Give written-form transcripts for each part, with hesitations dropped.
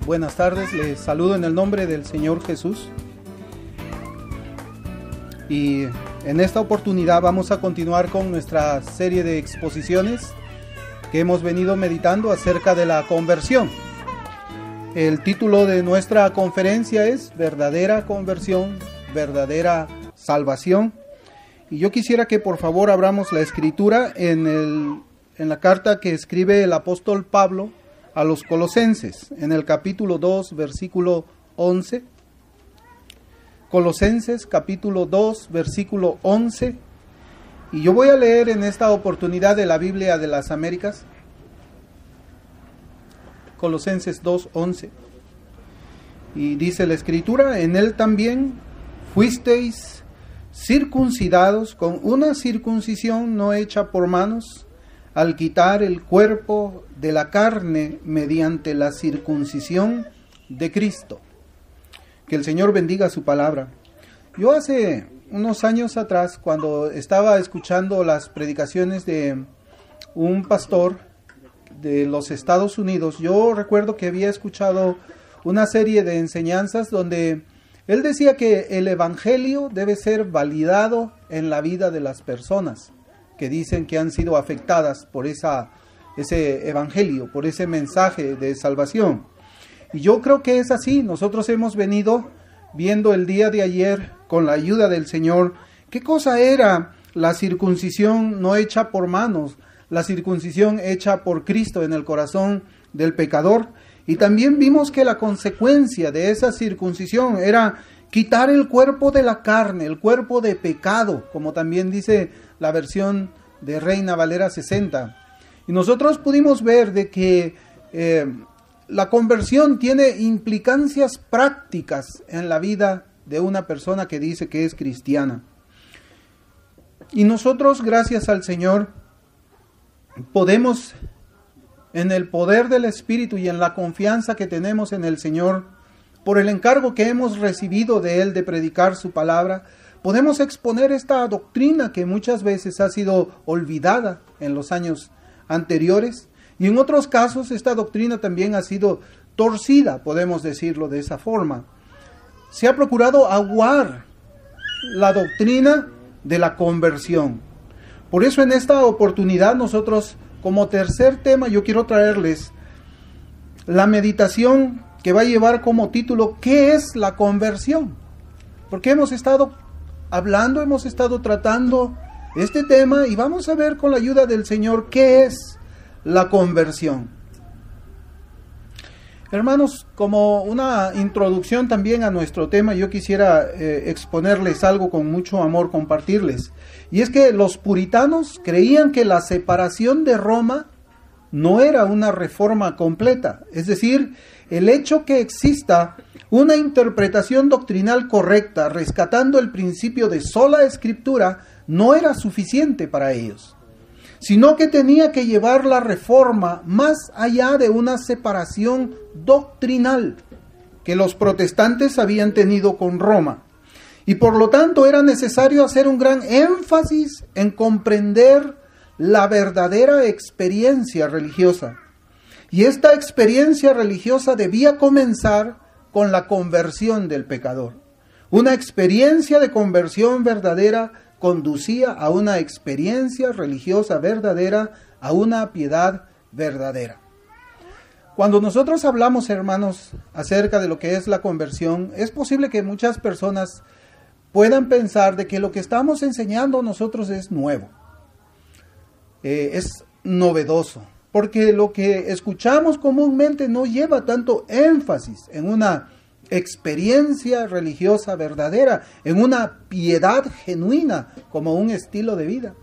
Buenas tardes, les saludo en el nombre del Señor Jesús. Y en esta oportunidad vamos a continuar con nuestra serie de exposiciones que hemos venido meditando acerca de la conversión. El título de nuestra conferencia es Verdadera Conversión, Verdadera Salvación. Y yo quisiera que por favor abramos la escritura en la carta que escribe el apóstol Pablo a los Colosenses, en el capítulo 2, versículo 11. Colosenses, capítulo 2, versículo 11. Y yo voy a leer en esta oportunidad de la Biblia de las Américas. Colosenses 2, 11. Y dice la escritura: en él también fuisteis circuncidados con una circuncisión no hecha por manos, al quitar el cuerpo de la carne mediante la circuncisión de Cristo. Que el Señor bendiga su palabra. Yo hace unos años atrás, cuando estaba escuchando las predicaciones de un pastor de los Estados Unidos, yo recuerdo que había escuchado una serie de enseñanzas donde él decía que el evangelio debe ser validado en la vida de las personas que dicen que han sido afectadas por ese evangelio, por ese mensaje de salvación. Y yo creo que es así. Nosotros hemos venido viendo el día de ayer, con la ayuda del Señor, qué cosa era la circuncisión no hecha por manos, la circuncisión hecha por Cristo en el corazón del pecador. Y también vimos que la consecuencia de esa circuncisión era quitar el cuerpo de la carne, el cuerpo de pecado, como también dice la versión de Reina Valera 60. Y nosotros pudimos ver de que la conversión tiene implicancias prácticas en la vida de una persona que dice que es cristiana. Y nosotros, gracias al Señor, podemos, en el poder del Espíritu y en la confianza que tenemos en el Señor, por el encargo que hemos recibido de Él de predicar su palabra, podemos exponer esta doctrina que muchas veces ha sido olvidada en los años anteriores, y en otros casos esta doctrina también ha sido torcida, podemos decirlo de esa forma. Se ha procurado aguar la doctrina de la conversión. Por eso en esta oportunidad nosotros, como tercer tema, yo quiero traerles la meditación que va a llevar como título ¿qué es la conversión? Porque hemos estado hablando, hemos estado tratando este tema y vamos a ver con la ayuda del Señor qué es la conversión. Hermanos, como una introducción también a nuestro tema, yo quisiera exponerles algo con mucho amor, compartirles. Y es que los puritanos creían que la separación de Roma no era una reforma completa. Es decir, el hecho que exista una interpretación doctrinal correcta, rescatando el principio de sola escritura, no era suficiente para ellos, sino que tenía que llevar la reforma más allá de una separación doctrinal que los protestantes habían tenido con Roma. Y por lo tanto era necesario hacer un gran énfasis en comprender la verdadera experiencia religiosa. Y esta experiencia religiosa debía comenzar con la conversión del pecador. Una experiencia de conversión verdadera conducía a una experiencia religiosa verdadera, a una piedad verdadera. Cuando nosotros hablamos, hermanos, acerca de lo que es la conversión, es posible que muchas personas puedan pensar de que lo que estamos enseñando nosotros es nuevo, es novedoso, porque lo que escuchamos comúnmente no lleva tanto énfasis en una experiencia religiosa verdadera, en una piedad genuina como un estilo de vida.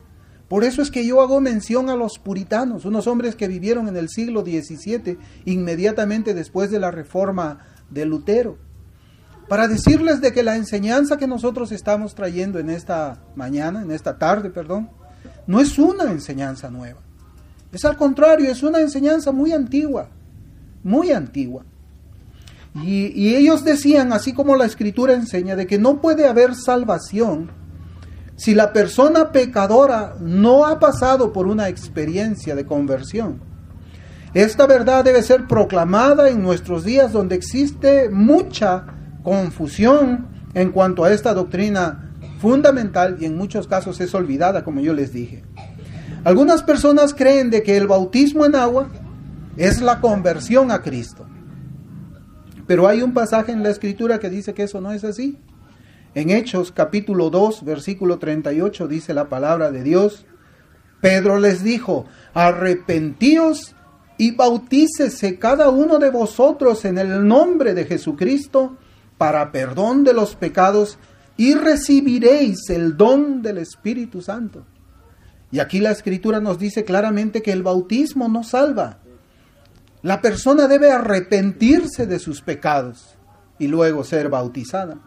Por eso es que yo hago mención a los puritanos, unos hombres que vivieron en el siglo XVII, inmediatamente después de la reforma de Lutero, para decirles de que la enseñanza que nosotros estamos trayendo en esta mañana, en esta tarde, no es una enseñanza nueva. Es al contrario, es una enseñanza muy antigua, muy antigua. Y ellos decían, así como la Escritura enseña, de que no puede haber salvación si la persona pecadora no ha pasado por una experiencia de conversión. Esta verdad debe ser proclamada en nuestros días donde existe mucha confusión en cuanto a esta doctrina fundamental y en muchos casos es olvidada, como yo les dije. Algunas personas creen de que el bautismo en agua es la conversión a Cristo. Pero hay un pasaje en la Escritura que dice que eso no es así. En Hechos capítulo 2, versículo 38 dice la palabra de Dios: Pedro les dijo: arrepentíos y bautícese cada uno de vosotros en el nombre de Jesucristo para perdón de los pecados y recibiréis el don del Espíritu Santo. Y aquí la Escritura nos dice claramente que el bautismo no salva. La persona debe arrepentirse de sus pecados y luego ser bautizada.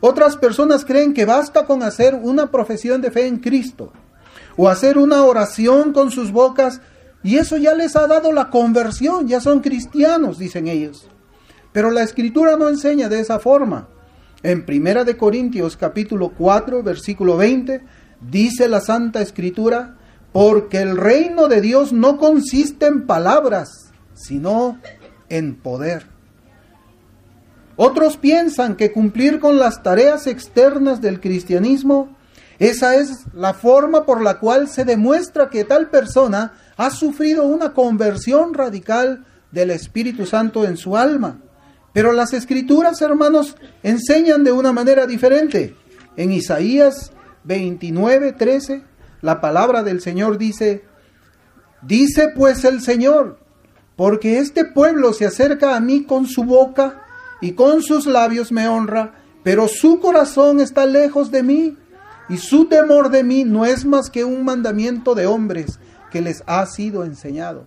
Otras personas creen que basta con hacer una profesión de fe en Cristo o hacer una oración con sus bocas y eso ya les ha dado la conversión, ya son cristianos, dicen ellos. Pero la Escritura no enseña de esa forma. En 1 de Corintios capítulo 4, versículo 20, dice la Santa Escritura: porque el reino de Dios no consiste en palabras, sino en poder. Otros piensan que cumplir con las tareas externas del cristianismo, esa es la forma por la cual se demuestra que tal persona ha sufrido una conversión radical del Espíritu Santo en su alma. Pero las Escrituras, hermanos, enseñan de una manera diferente. En Isaías 29:13, la palabra del Señor dice: dice pues el Señor, porque este pueblo se acerca a mí con su boca y con sus labios me honra, pero su corazón está lejos de mí, y su temor de mí no es más que un mandamiento de hombres que les ha sido enseñado.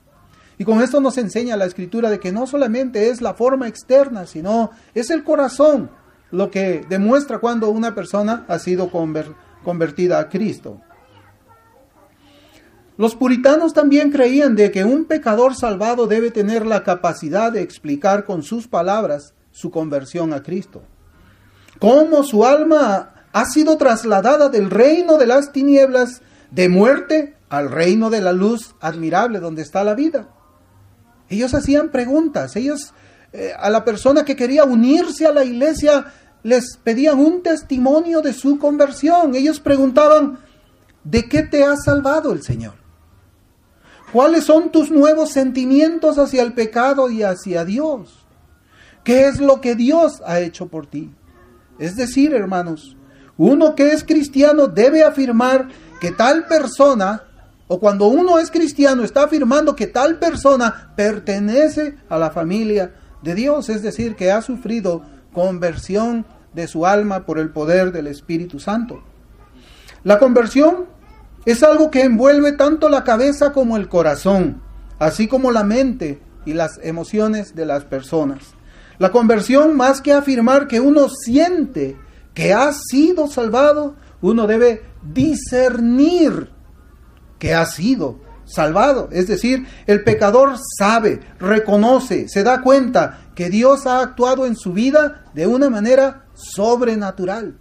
Y con esto nos enseña la Escritura de que no solamente es la forma externa, sino es el corazón lo que demuestra cuando una persona ha sido convertida a Cristo. Los puritanos también creían de que un pecador salvado debe tener la capacidad de explicar con sus palabras su conversión a Cristo. Cómo su alma ha sido trasladada del reino de las tinieblas de muerte al reino de la luz admirable donde está la vida. Ellos hacían preguntas. Ellos, a la persona que quería unirse a la iglesia, les pedían un testimonio de su conversión. Ellos preguntaban: ¿de qué te ha salvado el Señor? ¿Cuáles son tus nuevos sentimientos hacia el pecado y hacia Dios? ¿Qué es lo que Dios ha hecho por ti? Es decir, hermanos, uno que es cristiano debe afirmar que tal persona, o cuando uno es cristiano está afirmando que tal persona pertenece a la familia de Dios, es decir, que ha sufrido conversión de su alma por el poder del Espíritu Santo. La conversión es algo que envuelve tanto la cabeza como el corazón, así como la mente y las emociones de las personas. La conversión, más que afirmar que uno siente que ha sido salvado, uno debe discernir que ha sido salvado. Es decir, el pecador sabe, reconoce, se da cuenta que Dios ha actuado en su vida de una manera sobrenatural.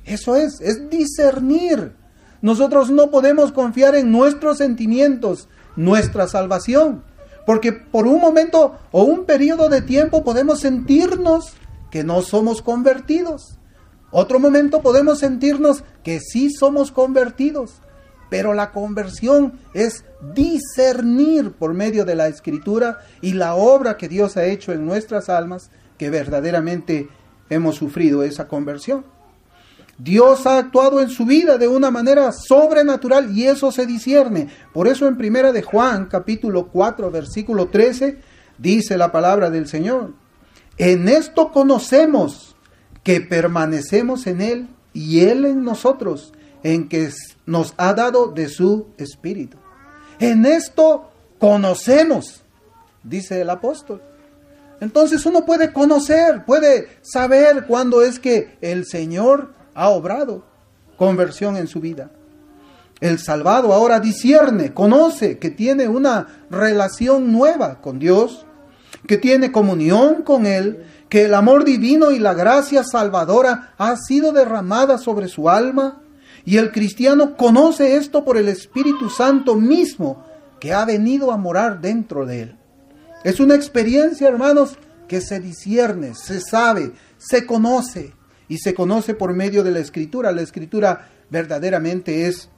Eso es discernir. Nosotros no podemos confiar en nuestros sentimientos, nuestra salvación. Porque por un momento o un periodo de tiempo podemos sentirnos que no somos convertidos. Otro momento podemos sentirnos que sí somos convertidos. Pero la conversión es discernir por medio de la Escritura y la obra que Dios ha hecho en nuestras almas que verdaderamente hemos sufrido esa conversión. Dios ha actuado en su vida de una manera sobrenatural y eso se discierne. Por eso en 1 de Juan, capítulo 4, versículo 13, dice la palabra del Señor: en esto conocemos que permanecemos en Él y Él en nosotros, en que nos ha dado de su Espíritu. En esto conocemos, dice el apóstol. Entonces uno puede conocer, puede saber cuándo es que el Señor ha obrado conversión en su vida. El salvado ahora discierne, conoce que tiene una relación nueva con Dios, que tiene comunión con Él, que el amor divino y la gracia salvadora ha sido derramada sobre su alma, y el cristiano conoce esto por el Espíritu Santo mismo que ha venido a morar dentro de él. Es una experiencia, hermanos, que se discierne, se sabe, se conoce, y se conoce por medio de la Escritura. La Escritura verdaderamente es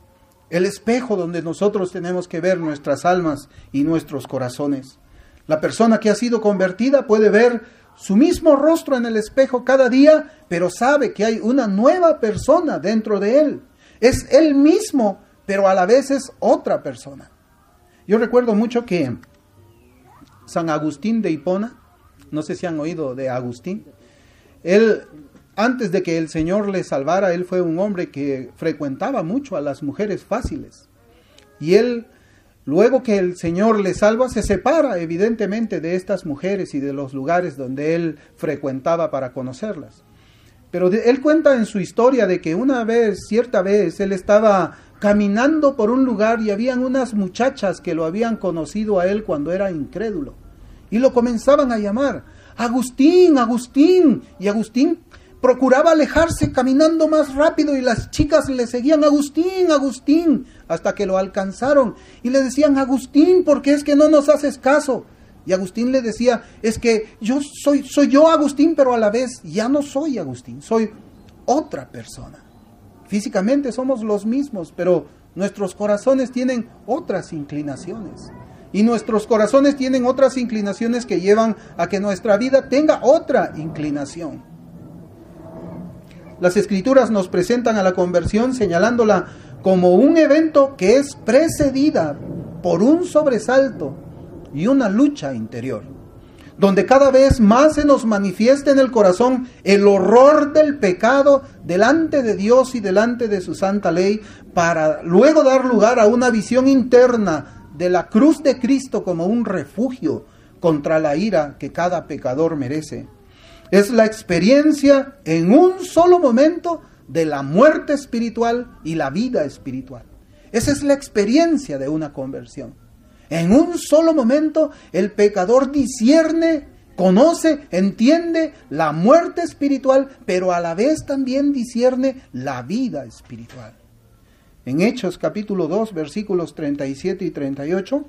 el espejo donde nosotros tenemos que ver nuestras almas y nuestros corazones. La persona que ha sido convertida puede ver su mismo rostro en el espejo cada día, pero sabe que hay una nueva persona dentro de él. Es él mismo, pero a la vez es otra persona. Yo recuerdo mucho que San Agustín de Hipona, no sé si han oído de Agustín, él, antes de que el Señor le salvara, él fue un hombre que frecuentaba mucho a las mujeres fáciles. Y él, luego que el Señor le salva, se separa evidentemente de estas mujeres y de los lugares donde él frecuentaba para conocerlas. Pero él cuenta en su historia de que una vez, cierta vez, él estaba caminando por un lugar y habían unas muchachas que lo habían conocido a él cuando era incrédulo. Y lo comenzaban a llamar, Agustín, Agustín. Y Agustín procuraba alejarse caminando más rápido y las chicas le seguían, Agustín, Agustín, hasta que lo alcanzaron. Y le decían, Agustín, ¿por qué es que no nos haces caso? Y Agustín le decía, es que yo soy yo Agustín, pero a la vez ya no soy Agustín, soy otra persona. Físicamente somos los mismos, pero nuestros corazones tienen otras inclinaciones. Y nuestros corazones tienen otras inclinaciones que llevan a que nuestra vida tenga otra inclinación. Las Escrituras nos presentan a la conversión señalándola como un evento que es precedida por un sobresalto y una lucha interior, donde cada vez más se nos manifiesta en el corazón el horror del pecado delante de Dios y delante de su santa ley, para luego dar lugar a una visión interna de la cruz de Cristo como un refugio contra la ira que cada pecador merece. Es la experiencia en un solo momento de la muerte espiritual y la vida espiritual. Esa es la experiencia de una conversión. En un solo momento el pecador discierne, conoce, entiende la muerte espiritual, pero a la vez también discierne la vida espiritual. En Hechos capítulo 2, versículos 37 y 38,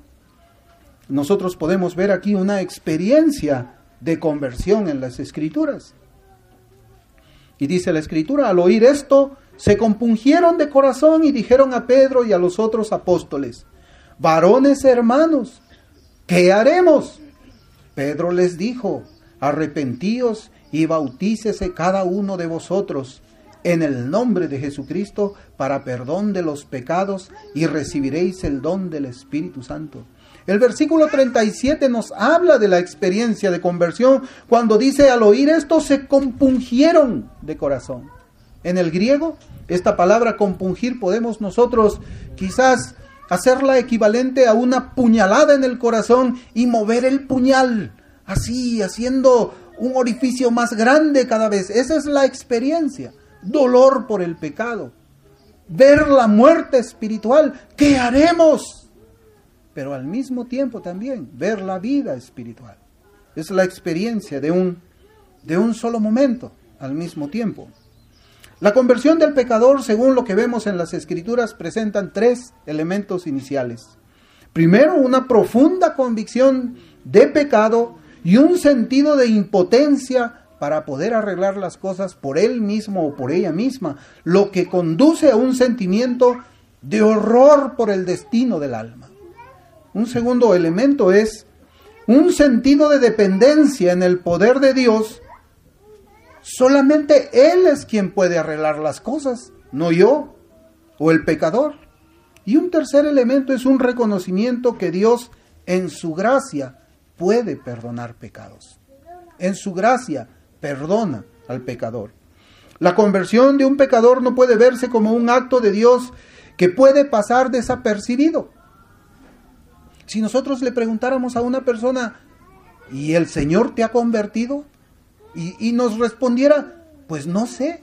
nosotros podemos ver aquí una experiencia de conversión en las Escrituras. Y dice la Escritura, al oír esto, se compungieron de corazón y dijeron a Pedro y a los otros apóstoles, varones hermanos, ¿qué haremos? Pedro les dijo, arrepentíos y bautícese cada uno de vosotros en el nombre de Jesucristo para perdón de los pecados y recibiréis el don del Espíritu Santo. El versículo 37 nos habla de la experiencia de conversión cuando dice, al oír esto se compungieron de corazón. En el griego, esta palabra compungir podemos nosotros quizás hacerla equivalente a una puñalada en el corazón y mover el puñal, así, haciendo un orificio más grande cada vez. Esa es la experiencia. Dolor por el pecado. Ver la muerte espiritual. ¿Qué haremos? Pero al mismo tiempo también ver la vida espiritual. Es la experiencia de un solo momento al mismo tiempo. La conversión del pecador, según lo que vemos en las Escrituras, presentan tres elementos iniciales. Primero, una profunda convicción de pecado y un sentido de impotencia para poder arreglar las cosas por él mismo o por ella misma, lo que conduce a un sentimiento de horror por el destino del alma. Un segundo elemento es un sentido de dependencia en el poder de Dios. Solamente Él es quien puede arreglar las cosas, no yo o el pecador. Y un tercer elemento es un reconocimiento que Dios en su gracia puede perdonar pecados. En su gracia perdona al pecador. La conversión de un pecador no puede verse como un acto de Dios que puede pasar desapercibido. Si nosotros le preguntáramos a una persona, ¿y el Señor te ha convertido? Y nos respondiera, pues no sé,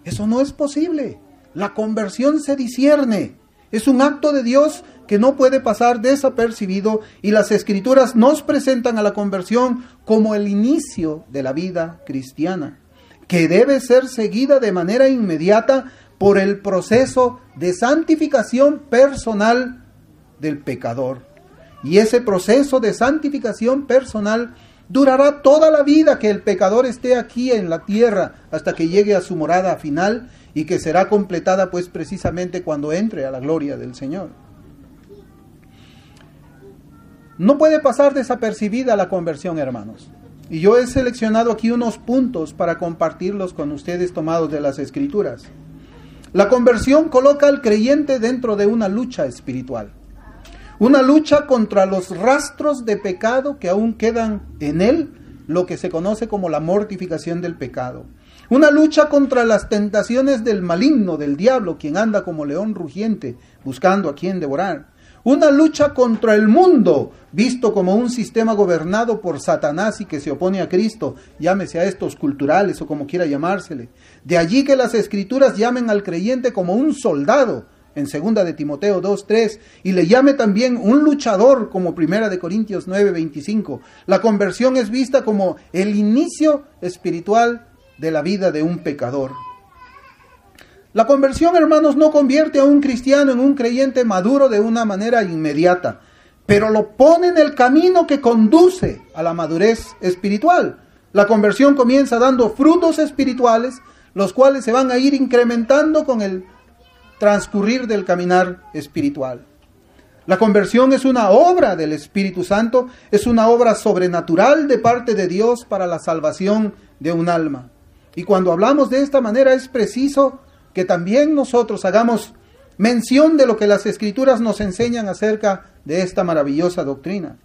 eso no es posible. La conversión se discierne, es un acto de Dios que no puede pasar desapercibido, y las Escrituras nos presentan a la conversión como el inicio de la vida cristiana, que debe ser seguida de manera inmediata por el proceso de santificación personal del pecador. Y ese proceso de santificación personal durará toda la vida que el pecador esté aquí en la tierra hasta que llegue a su morada final y que será completada pues precisamente cuando entre a la gloria del Señor. No puede pasar desapercibida la conversión, hermanos. Y yo he seleccionado aquí unos puntos para compartirlos con ustedes tomados de las Escrituras. La conversión coloca al creyente dentro de una lucha espiritual. Una lucha contra los rastros de pecado que aún quedan en él, lo que se conoce como la mortificación del pecado. Una lucha contra las tentaciones del maligno, del diablo, quien anda como león rugiente, buscando a quien devorar. Una lucha contra el mundo, visto como un sistema gobernado por Satanás y que se opone a Cristo, llámese a estos culturales o como quiera llamársele. De allí que las Escrituras llamen al creyente como un soldado, en 2 de Timoteo 2:3, y le llame también un luchador, como 1 de Corintios 9:25. La conversión es vista como el inicio espiritual de la vida de un pecador. La conversión, hermanos, no convierte a un cristiano en un creyente maduro de una manera inmediata, pero lo pone en el camino que conduce a la madurez espiritual. La conversión comienza dando frutos espirituales, los cuales se van a ir incrementando con el transcurrir del caminar espiritual. La conversión es una obra del Espíritu Santo, es una obra sobrenatural de parte de Dios para la salvación de un alma. Y cuando hablamos de esta manera es preciso que también nosotros hagamos mención de lo que las Escrituras nos enseñan acerca de esta maravillosa doctrina.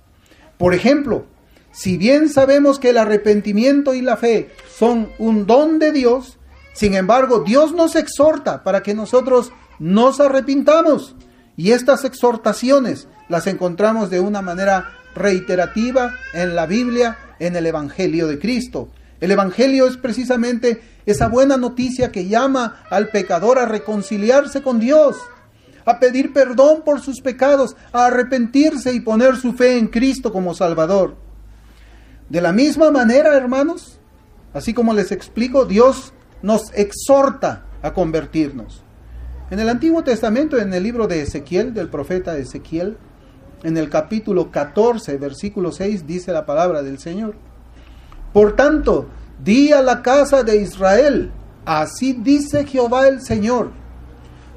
Por ejemplo, si bien sabemos que el arrepentimiento y la fe son un don de Dios, sin embargo, Dios nos exhorta para que nosotros nos arrepintamos. Y estas exhortaciones las encontramos de una manera reiterativa en la Biblia, en el Evangelio de Cristo. El Evangelio es precisamente esa buena noticia que llama al pecador a reconciliarse con Dios, a pedir perdón por sus pecados, a arrepentirse y poner su fe en Cristo como Salvador. De la misma manera, hermanos, así como les explico, Dios nos exhorta a convertirnos. En el Antiguo Testamento, en el libro de Ezequiel, del profeta Ezequiel, en el capítulo 14, versículo 6, dice la palabra del Señor: Por tanto, di a la casa de Israel, así dice Jehová el Señor,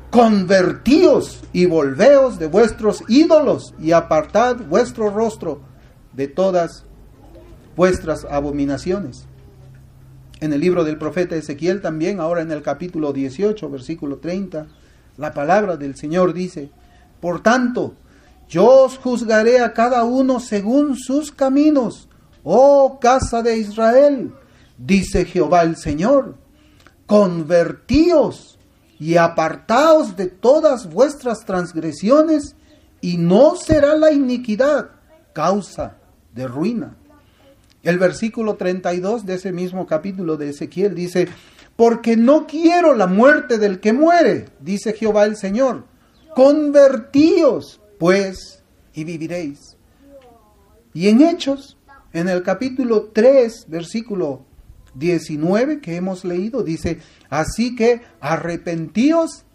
convertíos y volveos de vuestros ídolos y apartad vuestro rostro de todas vuestras abominaciones. En el libro del profeta Ezequiel también, ahora en el capítulo 18, versículo 30, la palabra del Señor dice: Por tanto, yo os juzgaré a cada uno según sus caminos, oh casa de Israel, dice Jehová el Señor, convertíos y apartaos de todas vuestras transgresiones, y no será la iniquidad causa de ruina. El versículo 32 de ese mismo capítulo de Ezequiel dice: Porque no quiero la muerte del que muere, dice Jehová el Señor, convertíos pues y viviréis. Y en Hechos, en el capítulo 3, versículo 19 que hemos leído, dice: Así que arrepentíos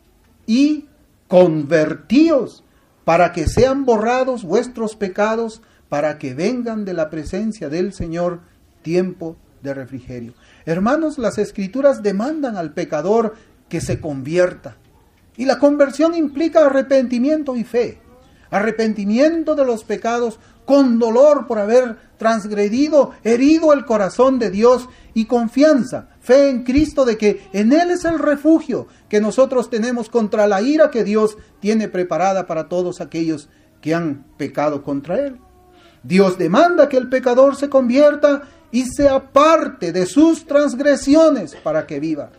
y convertíos, para que sean borrados vuestros pecados, para que vengan de la presencia del Señor tiempo de refrigerio. Hermanos, las Escrituras demandan al pecador que se convierta. Y la conversión implica arrepentimiento y fe. Arrepentimiento de los pecados con dolor por haber transgredido, herido el corazón de Dios, y confianza, fe en Cristo de que en Él es el refugio que nosotros tenemos contra la ira que Dios tiene preparada para todos aquellos que han pecado contra Él. Dios demanda que el pecador se convierta y se aparte de sus transgresiones para que viva.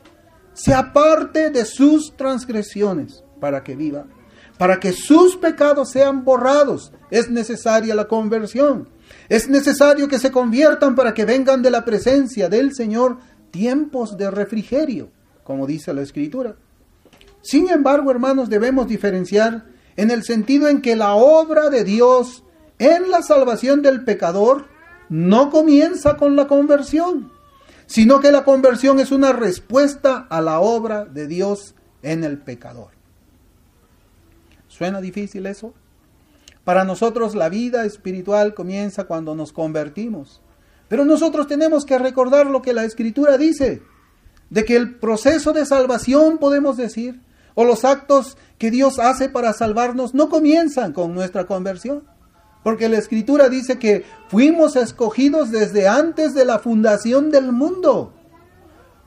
Se aparte de sus transgresiones para que viva. Para que sus pecados sean borrados, es necesaria la conversión. Es necesario que se conviertan para que vengan de la presencia del Señor tiempos de refrigerio, como dice la Escritura. Sin embargo, hermanos, debemos diferenciar en el sentido en que la obra de Dios en la salvación del pecador no comienza con la conversión, sino que la conversión es una respuesta a la obra de Dios en el pecador. ¿Suena difícil eso? Para nosotros la vida espiritual comienza cuando nos convertimos. Pero nosotros tenemos que recordar lo que la Escritura dice, de que el proceso de salvación, podemos decir, o los actos que Dios hace para salvarnos, no comienzan con nuestra conversión. Porque la Escritura dice que fuimos escogidos desde antes de la fundación del mundo.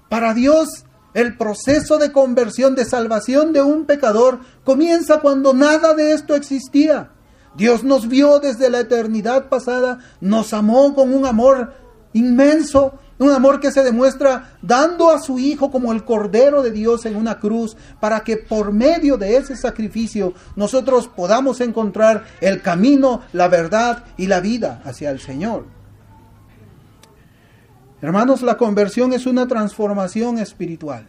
Para Dios, el proceso de conversión, de salvación de un pecador, comienza cuando nada de esto existía. Dios nos vio desde la eternidad pasada, nos amó con un amor inmenso, un amor que se demuestra dando a su Hijo como el Cordero de Dios en una cruz, para que por medio de ese sacrificio nosotros podamos encontrar el camino, la verdad y la vida hacia el Señor. Hermanos, la conversión es una transformación espiritual.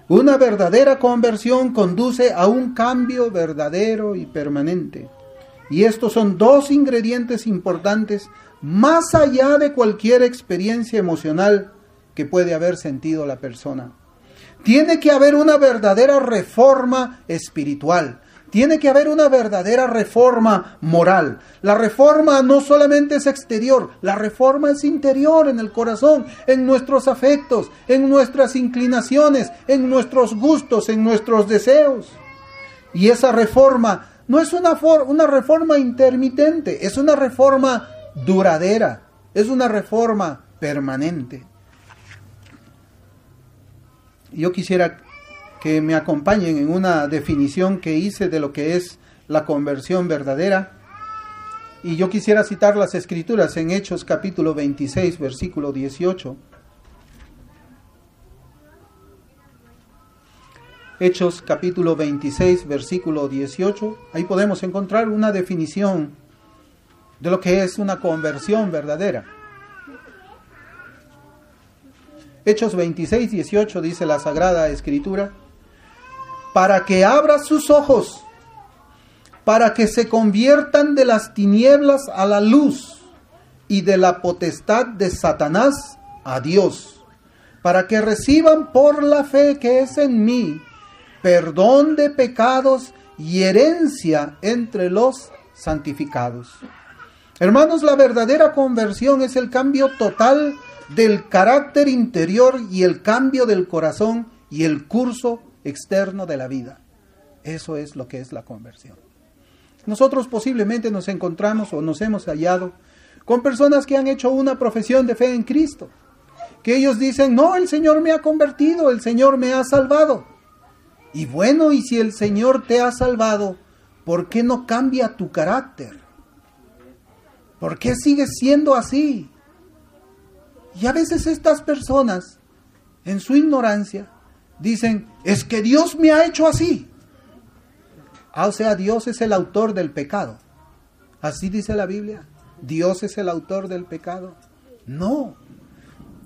Una verdadera conversión conduce a un cambio verdadero y permanente. Y estos son dos ingredientes importantes más allá de cualquier experiencia emocional que puede haber sentido la persona. Tiene que haber una verdadera reforma espiritual. Tiene que haber una verdadera reforma moral. La reforma no solamente es exterior, la reforma es interior, en el corazón, en nuestros afectos, en nuestras inclinaciones, en nuestros gustos, en nuestros deseos. Y esa reforma no es una reforma intermitente, es una reforma duradera, es una reforma permanente. Yo quisiera que me acompañen en una definición que hice de lo que es la conversión verdadera. Y yo quisiera citar las Escrituras en Hechos capítulo 26, versículo 18. Hechos capítulo 26, versículo 18. Ahí podemos encontrar una definición de lo que es una conversión verdadera. Hechos 26, 18 dice la Sagrada Escritura: para que abra sus ojos, para que se conviertan de las tinieblas a la luz y de la potestad de Satanás a Dios, para que reciban por la fe que es en mí perdón de pecados y herencia entre los santificados. Hermanos, la verdadera conversión es el cambio total del carácter interior y el cambio del corazón y el curso externo de la vida. Eso es lo que es la conversión. Nosotros posiblemente nos encontramos o nos hemos hallado con personas que han hecho una profesión de fe en Cristo, que ellos dicen: no, el Señor me ha convertido, el Señor me ha salvado. Y bueno, y si el Señor te ha salvado, ¿por qué no cambia tu carácter? ¿Por qué sigues siendo así? Y a veces estas personas, en su ignorancia, dicen: es que Dios me ha hecho así. O sea, Dios es el autor del pecado. Así dice la Biblia. Dios es el autor del pecado. No.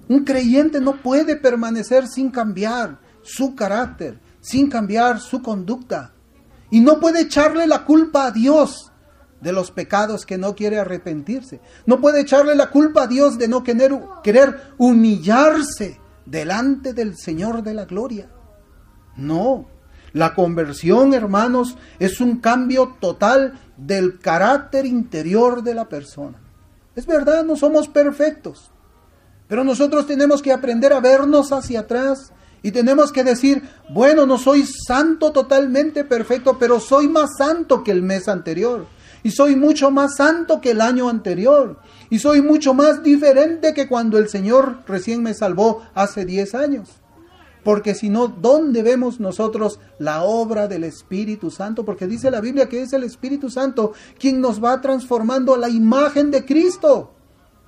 Un creyente no puede permanecer sin cambiar su carácter, sin cambiar su conducta. Y no puede echarle la culpa a Dios de los pecados que no quiere arrepentirse. No puede echarle la culpa a Dios de no querer humillarse delante del Señor de la gloria. No, la conversión, hermanos, es un cambio total del carácter interior de la persona. Es verdad, no somos perfectos, pero nosotros tenemos que aprender a vernos hacia atrás y tenemos que decir: bueno, no soy santo totalmente perfecto, pero soy más santo que el mes anterior. Y soy mucho más santo que el año anterior. Y soy mucho más diferente que cuando el Señor recién me salvó hace 10 años. Porque si no, ¿dónde vemos nosotros la obra del Espíritu Santo? Porque dice la Biblia que es el Espíritu Santo quien nos va transformando a la imagen de Cristo.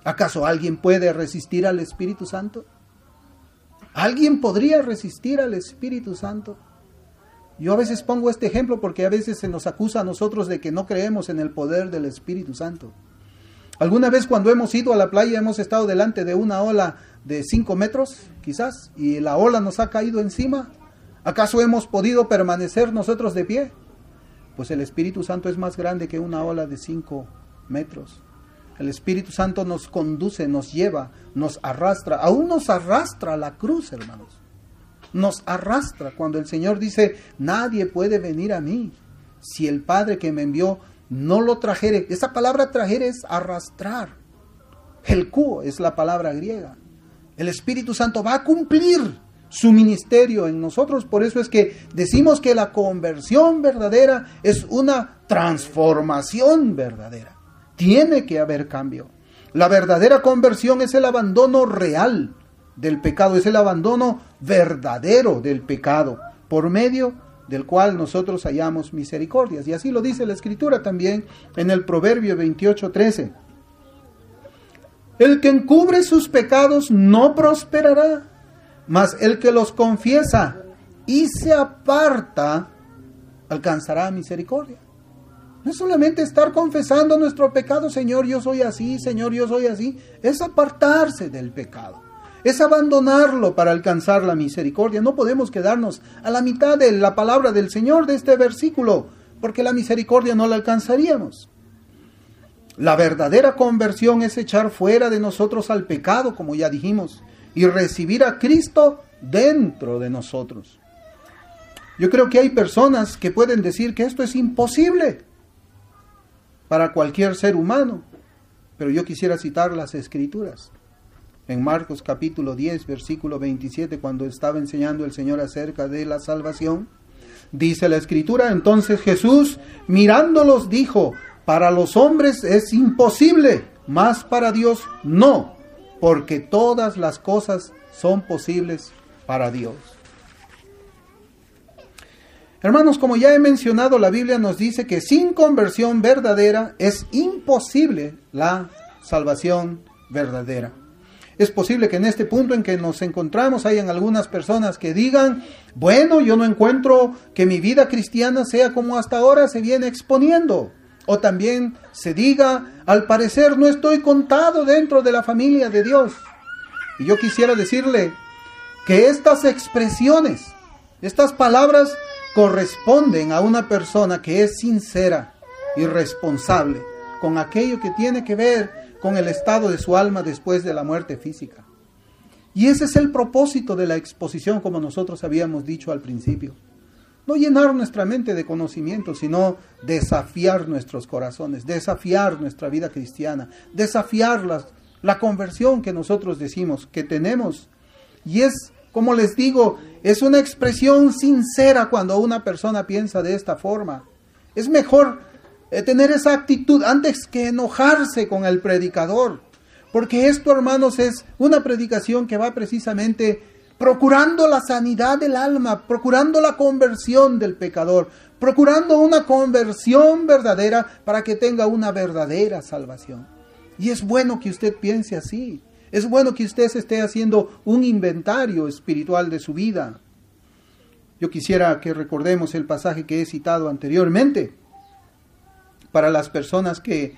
¿Acaso alguien puede resistir al Espíritu Santo? ¿Alguien podría resistir al Espíritu Santo? Yo a veces pongo este ejemplo porque a veces se nos acusa a nosotros de que no creemos en el poder del Espíritu Santo. Alguna vez cuando hemos ido a la playa hemos estado delante de una ola de 5 metros, quizás, y la ola nos ha caído encima. ¿Acaso hemos podido permanecer nosotros de pie? Pues el Espíritu Santo es más grande que una ola de 5 metros. El Espíritu Santo nos conduce, nos lleva, nos arrastra. Aún nos arrastra a la cruz, hermanos. Nos arrastra cuando el Señor dice: nadie puede venir a mí si el Padre que me envió no lo trajere. Esa palabra trajere es arrastrar. Helkuo es la palabra griega. El Espíritu Santo va a cumplir su ministerio en nosotros. Por eso es que decimos que la conversión verdadera es una transformación verdadera. Tiene que haber cambio. La verdadera conversión es el abandono real del pecado, es el abandono verdadero del pecado, por medio del cual nosotros hallamos misericordias. Y así lo dice la Escritura también en el Proverbio 28:13. El que encubre sus pecados no prosperará, mas el que los confiesa y se aparta alcanzará misericordia. No es solamente estar confesando nuestro pecado, Señor, yo soy así, Señor, yo soy así. Es apartarse del pecado. Es abandonarlo para alcanzar la misericordia. No podemos quedarnos a la mitad de la palabra del Señor de este versículo, porque la misericordia no la alcanzaríamos. La verdadera conversión es echar fuera de nosotros al pecado, como ya dijimos, y recibir a Cristo dentro de nosotros. Yo creo que hay personas que pueden decir que esto es imposible para cualquier ser humano, pero yo quisiera citar las Escrituras. En Marcos capítulo 10, versículo 27, cuando estaba enseñando el Señor acerca de la salvación, dice la Escritura: entonces Jesús, mirándolos, dijo: para los hombres es imposible, mas para Dios no, porque todas las cosas son posibles para Dios. Hermanos, como ya he mencionado, la Biblia nos dice que sin conversión verdadera es imposible la salvación verdadera. Es posible que en este punto en que nos encontramos hayan algunas personas que digan: bueno, yo no encuentro que mi vida cristiana sea como hasta ahora se viene exponiendo. O también se diga: al parecer no estoy contado dentro de la familia de Dios. Y yo quisiera decirle que estas expresiones, estas palabras, corresponden a una persona que es sincera y responsable con aquello que tiene que ver con el estado de su alma después de la muerte física. Y ese es el propósito de la exposición, como nosotros habíamos dicho al principio. No llenar nuestra mente de conocimiento, sino desafiar nuestros corazones, desafiar nuestra vida cristiana, desafiar la conversión que nosotros decimos que tenemos. Y es, como les digo, es una expresión sincera cuando una persona piensa de esta forma. Es mejor tener esa actitud antes que enojarse con el predicador, porque esto, hermanos, es una predicación que va precisamente procurando la sanidad del alma, procurando la conversión del pecador, procurando una conversión verdadera para que tenga una verdadera salvación. Y es bueno que usted piense así. Es bueno que usted se esté haciendo un inventario espiritual de su vida. Yo quisiera que recordemos el pasaje que he citado anteriormente, para las personas que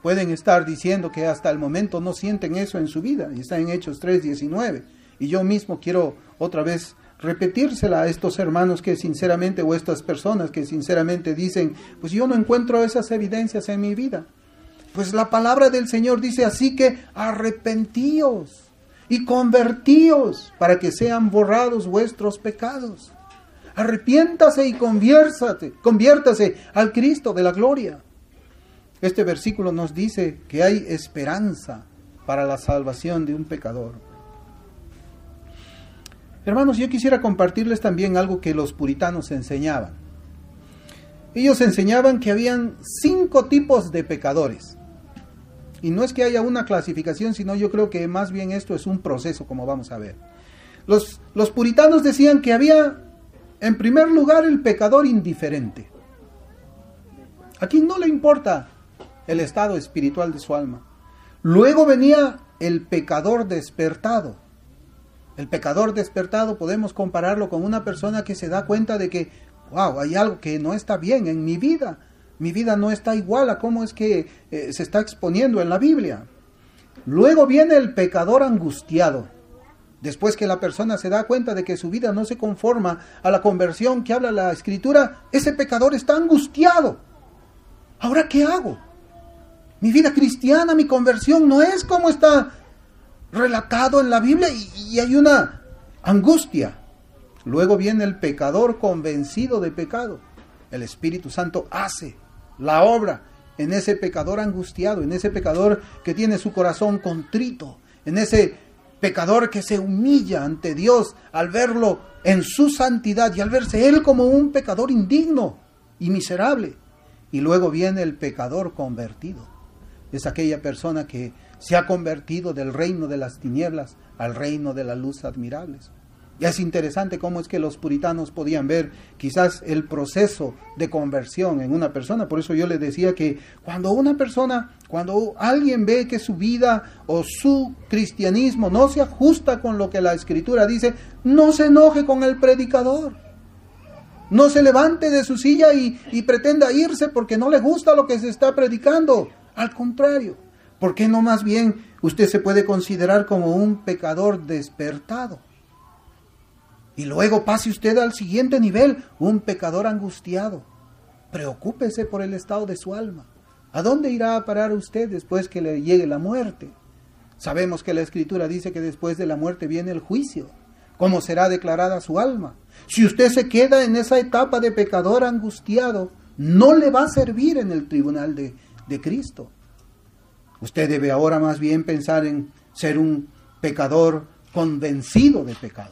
pueden estar diciendo que hasta el momento no sienten eso en su vida, y está en Hechos 3:19. Y yo mismo quiero otra vez repetírsela a estos hermanos que sinceramente, o estas personas que sinceramente dicen: pues yo no encuentro esas evidencias en mi vida. Pues la palabra del Señor dice: así que arrepentíos y convertíos para que sean borrados vuestros pecados. Arrepiéntase y conviértase al Cristo de la gloria. Este versículo nos dice que hay esperanza para la salvación de un pecador. Hermanos, yo quisiera compartirles también algo que los puritanos enseñaban. Ellos enseñaban que habían 5 tipos de pecadores. Y no es que haya una clasificación, sino yo creo que más bien esto es un proceso, como vamos a ver. Los puritanos decían que había, en primer lugar, el pecador indiferente. A quien no le importa el estado espiritual de su alma. Luego venía el pecador despertado. El pecador despertado podemos compararlo con una persona que se da cuenta de que, wow, hay algo que no está bien en mi vida. Mi vida no está igual a cómo es que se está exponiendo en la Biblia. Luego viene el pecador angustiado. Después que la persona se da cuenta de que su vida no se conforma a la conversión que habla la Escritura, ese pecador está angustiado. ¿Ahora qué hago? Mi vida cristiana, mi conversión no es como está relatado en la Biblia, y hay una angustia. Luego viene el pecador convencido de pecado. El Espíritu Santo hace la obra en ese pecador angustiado, en ese pecador que tiene su corazón contrito, en ese pecador que se humilla ante Dios al verlo en su santidad y al verse él como un pecador indigno y miserable. Y luego viene el pecador convertido. Es aquella persona que se ha convertido del reino de las tinieblas al reino de la luz admirables. Y es interesante cómo es que los puritanos podían ver quizás el proceso de conversión en una persona. Por eso yo les decía que cuando alguien ve que su vida o su cristianismo no se ajusta con lo que la Escritura dice, no se enoje con el predicador. No se levante de su silla y pretenda irse porque no le gusta lo que se está predicando. Al contrario, ¿por qué no más bien usted se puede considerar como un pecador despertado? Y luego pase usted al siguiente nivel, un pecador angustiado. Preocúpese por el estado de su alma. ¿A dónde irá a parar usted después que le llegue la muerte? Sabemos que la Escritura dice que después de la muerte viene el juicio. ¿Cómo será declarada su alma? Si usted se queda en esa etapa de pecador angustiado, no le va a servir en el tribunal de Cristo. Usted debe ahora más bien pensar en ser un pecador convencido de pecado.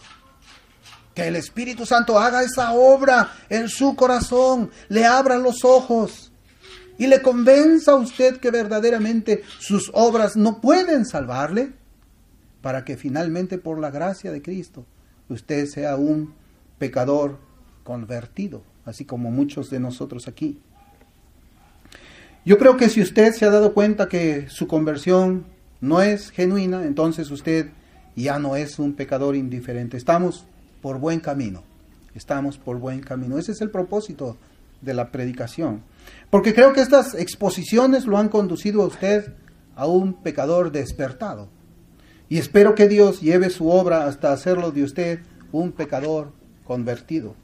Que el Espíritu Santo haga esa obra en su corazón, le abra los ojos y le convenza a usted que verdaderamente sus obras no pueden salvarle, para que finalmente por la gracia de Cristo usted sea un pecador convertido, así como muchos de nosotros aquí. Yo creo que si usted se ha dado cuenta que su conversión no es genuina, entonces usted ya no es un pecador indiferente. Estamos por buen camino. Estamos por buen camino. Ese es el propósito de la predicación. Porque creo que estas exposiciones lo han conducido a usted a un pecador despertado. Y espero que Dios lleve su obra hasta hacerlo de usted un pecador convertido.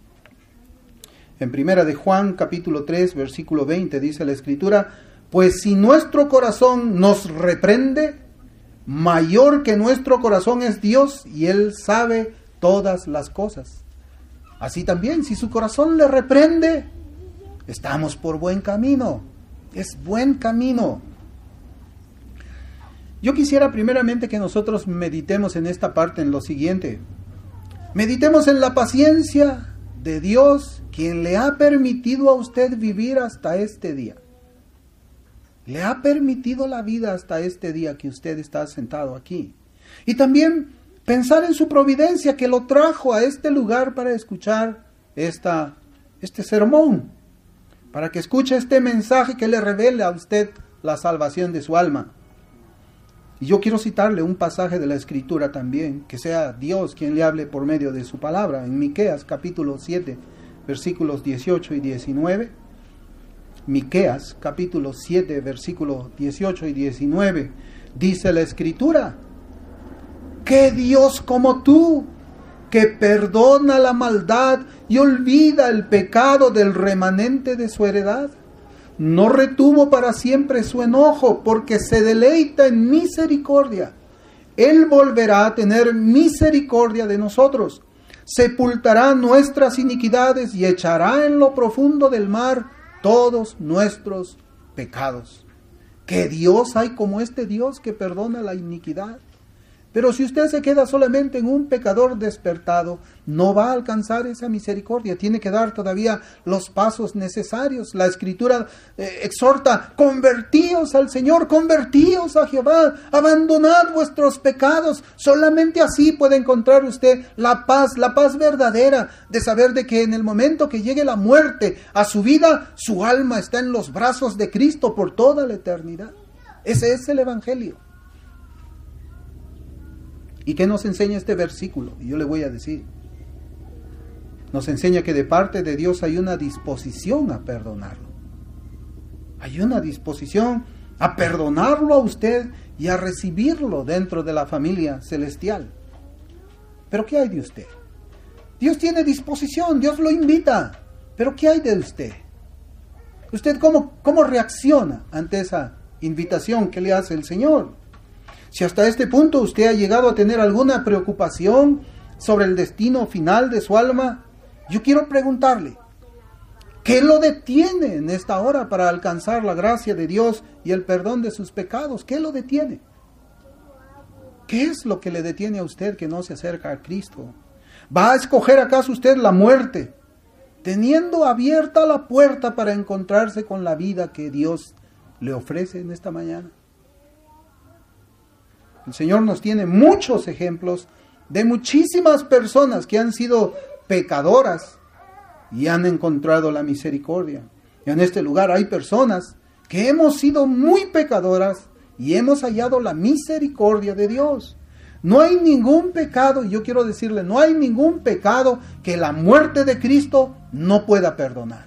En primera de Juan, capítulo 3, versículo 20, dice la Escritura: pues si nuestro corazón nos reprende, mayor que nuestro corazón es Dios, y Él sabe todas las cosas. Así también, si su corazón le reprende, estamos por buen camino. Es buen camino. Yo quisiera primeramente que nosotros meditemos en esta parte, en lo siguiente. Meditemos en la paciencia de Dios, quien le ha permitido a usted vivir hasta este día. Le ha permitido la vida hasta este día que usted está sentado aquí. Y también pensar en su providencia que lo trajo a este lugar para escuchar este sermón, para que escuche este mensaje que le revele a usted la salvación de su alma. Y yo quiero citarle un pasaje de la Escritura también, que sea Dios quien le hable por medio de su palabra, en Miqueas capítulo 7, versículos 18 y 19. Miqueas capítulo 7, versículos 18 y 19, dice la Escritura: ¿qué Dios como tú, que perdona la maldad y olvida el pecado del remanente de su heredad? No retuvo para siempre su enojo, porque se deleita en misericordia. Él volverá a tener misericordia de nosotros. Sepultará nuestras iniquidades y echará en lo profundo del mar todos nuestros pecados. ¿Qué Dios hay como este Dios que perdona la iniquidad? Pero si usted se queda solamente en un pecador despertado, no va a alcanzar esa misericordia. Tiene que dar todavía los pasos necesarios. La Escritura exhorta: convertíos al Señor, convertíos a Jehová, abandonad vuestros pecados. Solamente así puede encontrar usted la paz verdadera de saber de que en el momento que llegue la muerte a su vida, su alma está en los brazos de Cristo por toda la eternidad. Ese es el Evangelio. ¿Y qué nos enseña este versículo? Y yo le voy a decir. Nos enseña que de parte de Dios hay una disposición a perdonarlo. Hay una disposición a perdonarlo a usted y a recibirlo dentro de la familia celestial. ¿Pero qué hay de usted? Dios tiene disposición, Dios lo invita. ¿Pero qué hay de usted? ¿Usted cómo reacciona ante esa invitación que le hace el Señor? Si hasta este punto usted ha llegado a tener alguna preocupación sobre el destino final de su alma, yo quiero preguntarle: ¿Qué lo detiene en esta hora para alcanzar la gracia de Dios y el perdón de sus pecados? ¿Qué lo detiene? ¿Qué es lo que le detiene a usted que no se acerca a Cristo? ¿Va a escoger acaso usted la muerte, teniendo abierta la puerta para encontrarse con la vida que Dios le ofrece en esta mañana? El Señor nos tiene muchos ejemplos de muchísimas personas que han sido pecadoras y han encontrado la misericordia. Y en este lugar hay personas que hemos sido muy pecadoras y hemos hallado la misericordia de Dios. No hay ningún pecado, y yo quiero decirle, no hay ningún pecado que la muerte de Cristo no pueda perdonar.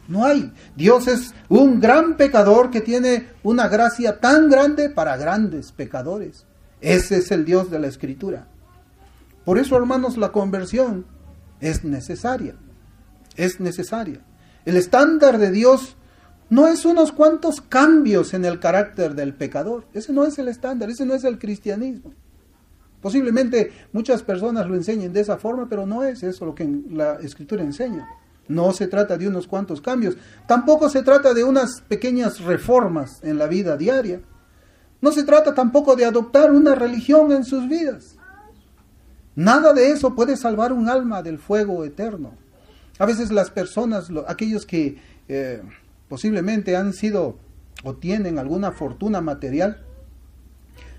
No hay. Dios es un gran pecador que tiene una gracia tan grande para grandes pecadores. Ese es el Dios de la Escritura. Por eso, hermanos, la conversión es necesaria. Es necesaria. El estándar de Dios no es unos cuantos cambios en el carácter del pecador. Ese no es el estándar, ese no es el cristianismo. Posiblemente muchas personas lo enseñen de esa forma, pero no es eso lo que la Escritura enseña. No se trata de unos cuantos cambios. Tampoco se trata de unas pequeñas reformas en la vida diaria. No se trata tampoco de adoptar una religión en sus vidas. Nada de eso puede salvar un alma del fuego eterno. A veces las personas, aquellos que posiblemente han sido o tienen alguna fortuna material,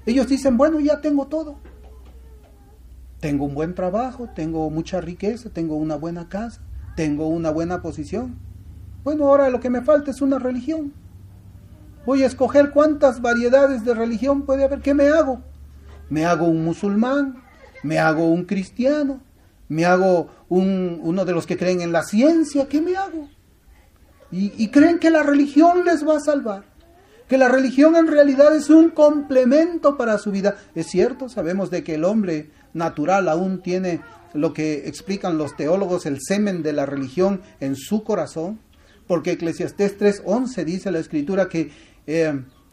ellos dicen, bueno, ya tengo todo. Tengo un buen trabajo, tengo mucha riqueza, tengo una buena casa, tengo una buena posición. Bueno, ahora lo que me falta es una religión. Voy a escoger cuántas variedades de religión puede haber. ¿Qué me hago? ¿Me hago un musulmán? ¿Me hago un cristiano? ¿Me hago uno de los que creen en la ciencia? ¿Qué me hago? Y creen que la religión les va a salvar. Que la religión en realidad es un complemento para su vida. Es cierto, sabemos de que el hombre natural aún tiene lo que explican los teólogos, el semen de la religión en su corazón. Porque Eclesiastés 3:11 dice la Escritura que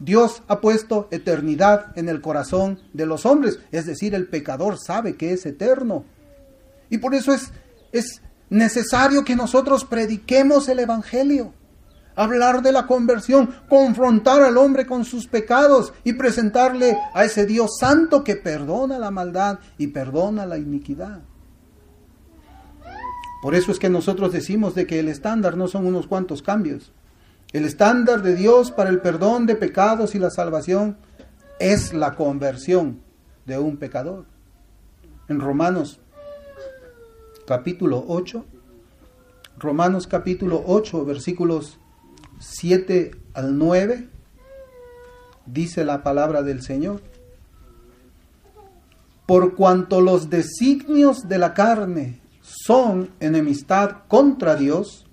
Dios ha puesto eternidad en el corazón de los hombres. Es decir, el pecador sabe que es eterno. Y por eso es necesario que nosotros prediquemos el Evangelio. Hablar de la conversión, confrontar al hombre con sus pecados y presentarle a ese Dios santo que perdona la maldad y perdona la iniquidad. Por eso es que nosotros decimos de que el estándar no son unos cuantos cambios. El estándar de Dios para el perdón de pecados y la salvación es la conversión de un pecador. En Romanos capítulo 8, versículos 7 al 9, dice la palabra del Señor: por cuanto los designios de la carne son enemistad contra Dios,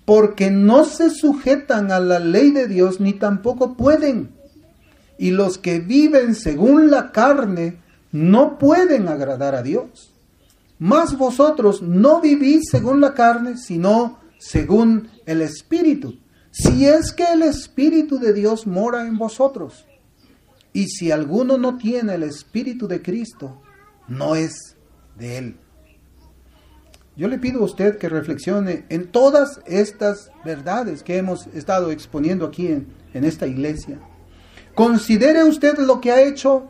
porque no se sujetan a la ley de Dios, ni tampoco pueden. Y los que viven según la carne no pueden agradar a Dios. Mas vosotros no vivís según la carne, sino según el Espíritu, si es que el Espíritu de Dios mora en vosotros. Y si alguno no tiene el Espíritu de Cristo, no es de él. Yo le pido a usted que reflexione en todas estas verdades que hemos estado exponiendo aquí en esta iglesia. Considere usted lo que ha hecho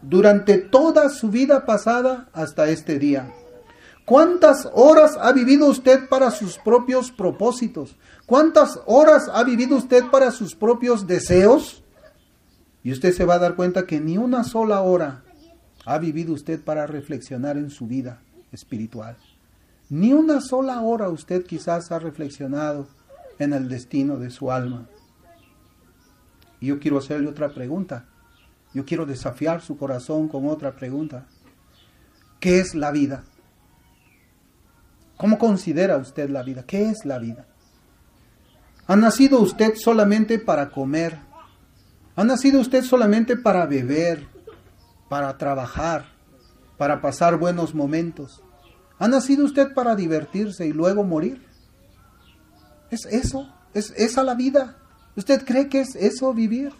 durante toda su vida pasada hasta este día. ¿Cuántas horas ha vivido usted para sus propios propósitos? ¿Cuántas horas ha vivido usted para sus propios deseos? Y usted se va a dar cuenta que ni una sola hora ha vivido usted para reflexionar en su vida espiritual. Ni una sola hora usted quizás ha reflexionado en el destino de su alma. Y yo quiero hacerle otra pregunta. Yo quiero desafiar su corazón con otra pregunta. ¿Qué es la vida? ¿Cómo considera usted la vida? ¿Qué es la vida? ¿Ha nacido usted solamente para comer? ¿Ha nacido usted solamente para beber, para trabajar, para pasar buenos momentos? ¿Ha nacido usted para divertirse y luego morir? ¿Es eso? ¿Es esa la vida? ¿Usted cree que es eso vivir?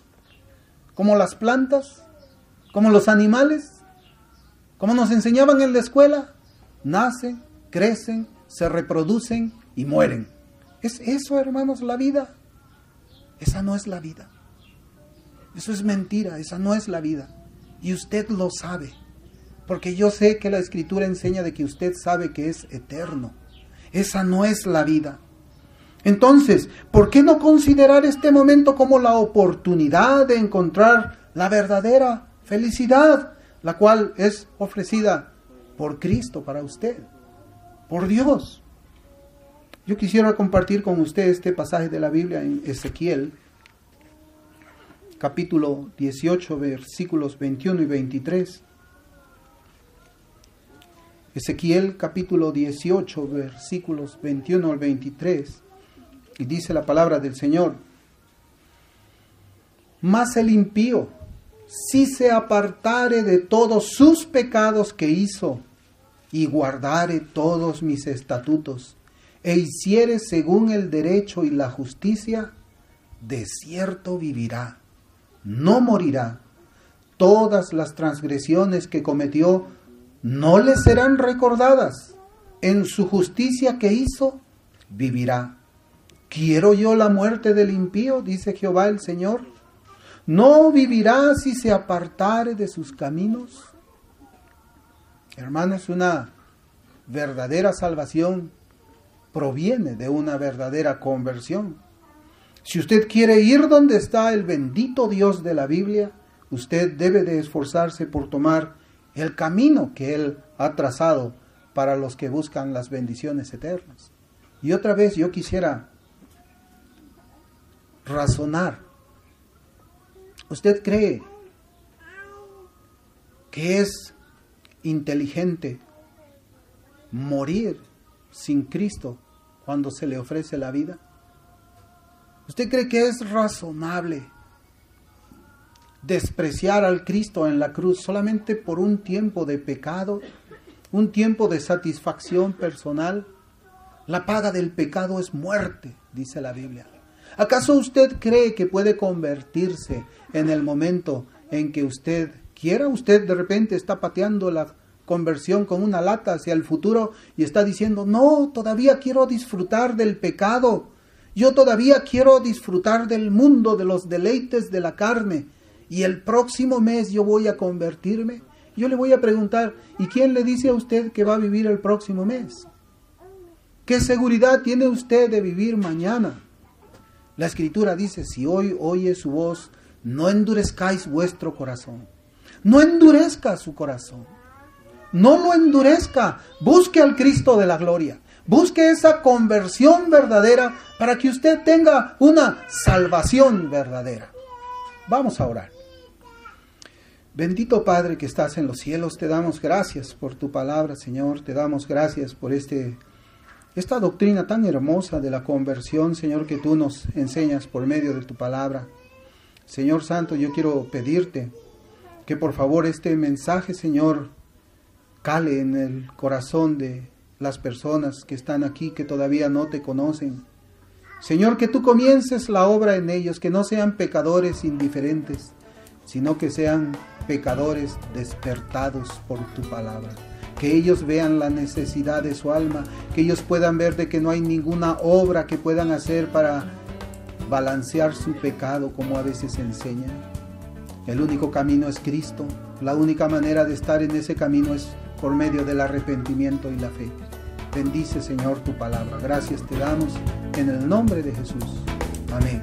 ¿Como las plantas? ¿Como los animales? ¿Como nos enseñaban en la escuela? Nacen, crecen, se reproducen y mueren. ¿Es eso, hermanos, la vida? Esa no es la vida. Eso es mentira, esa no es la vida. Y usted lo sabe. Porque yo sé que la Escritura enseña de que usted sabe que es eterno. Esa no es la vida. Entonces, ¿por qué no considerar este momento como la oportunidad de encontrar la verdadera felicidad, la cual es ofrecida por Cristo para usted, por Dios? Yo quisiera compartir con usted este pasaje de la Biblia en Ezequiel, capítulo 18, versículos 21 y 23. Ezequiel capítulo 18, versículos 21 al 23. Y dice la palabra del Señor: Mas el impío, si se apartare de todos sus pecados que hizo, y guardare todos mis estatutos, e hiciere según el derecho y la justicia, de cierto vivirá, no morirá. Todas las transgresiones que cometió no le serán recordadas. En su justicia que hizo, vivirá. ¿Quiero yo la muerte del impío?, dice Jehová el Señor. ¿No vivirá si se apartare de sus caminos? Hermanos, una verdadera salvación proviene de una verdadera conversión. Si usted quiere ir donde está el bendito Dios de la Biblia, usted debe de esforzarse por tomar el camino que Él ha trazado para los que buscan las bendiciones eternas. Y otra vez yo quisiera razonar. ¿Usted cree que es inteligente morir sin Cristo cuando se le ofrece la vida? ¿Usted cree que es razonable despreciar al Cristo en la cruz solamente por un tiempo de pecado, un tiempo de satisfacción personal? La paga del pecado es muerte, dice la Biblia. ¿Acaso usted cree que puede convertirse en el momento en que usted quiera? Usted de repente está pateando la conversión con una lata hacia el futuro y está diciendo: no, todavía quiero disfrutar del pecado. Yo todavía quiero disfrutar del mundo, de los deleites de la carne. Y el próximo mes yo voy a convertirme. Yo le voy a preguntar: ¿y quién le dice a usted que va a vivir el próximo mes? ¿Qué seguridad tiene usted de vivir mañana? La Escritura dice: si hoy oye su voz, no endurezcáis vuestro corazón. No endurezca su corazón. No lo endurezca. Busque al Cristo de la gloria. Busque esa conversión verdadera para que usted tenga una salvación verdadera. Vamos a orar. Bendito Padre que estás en los cielos, te damos gracias por tu palabra, Señor. Te damos gracias por esta doctrina tan hermosa de la conversión, Señor, que tú nos enseñas por medio de tu palabra. Señor Santo, yo quiero pedirte que por favor este mensaje, Señor, cale en el corazón de las personas que están aquí, que todavía no te conocen. Señor, que tú comiences la obra en ellos, que no sean pecadores indiferentes, sino que sean pecadores despertados por tu palabra. Que ellos vean la necesidad de su alma, que ellos puedan ver de que no hay ninguna obra que puedan hacer para balancear su pecado, como a veces enseñan. El único camino es Cristo. La única manera de estar en ese camino es por medio del arrepentimiento y la fe. Bendice, Señor, tu palabra. Gracias te damos en el nombre de Jesús. Amén.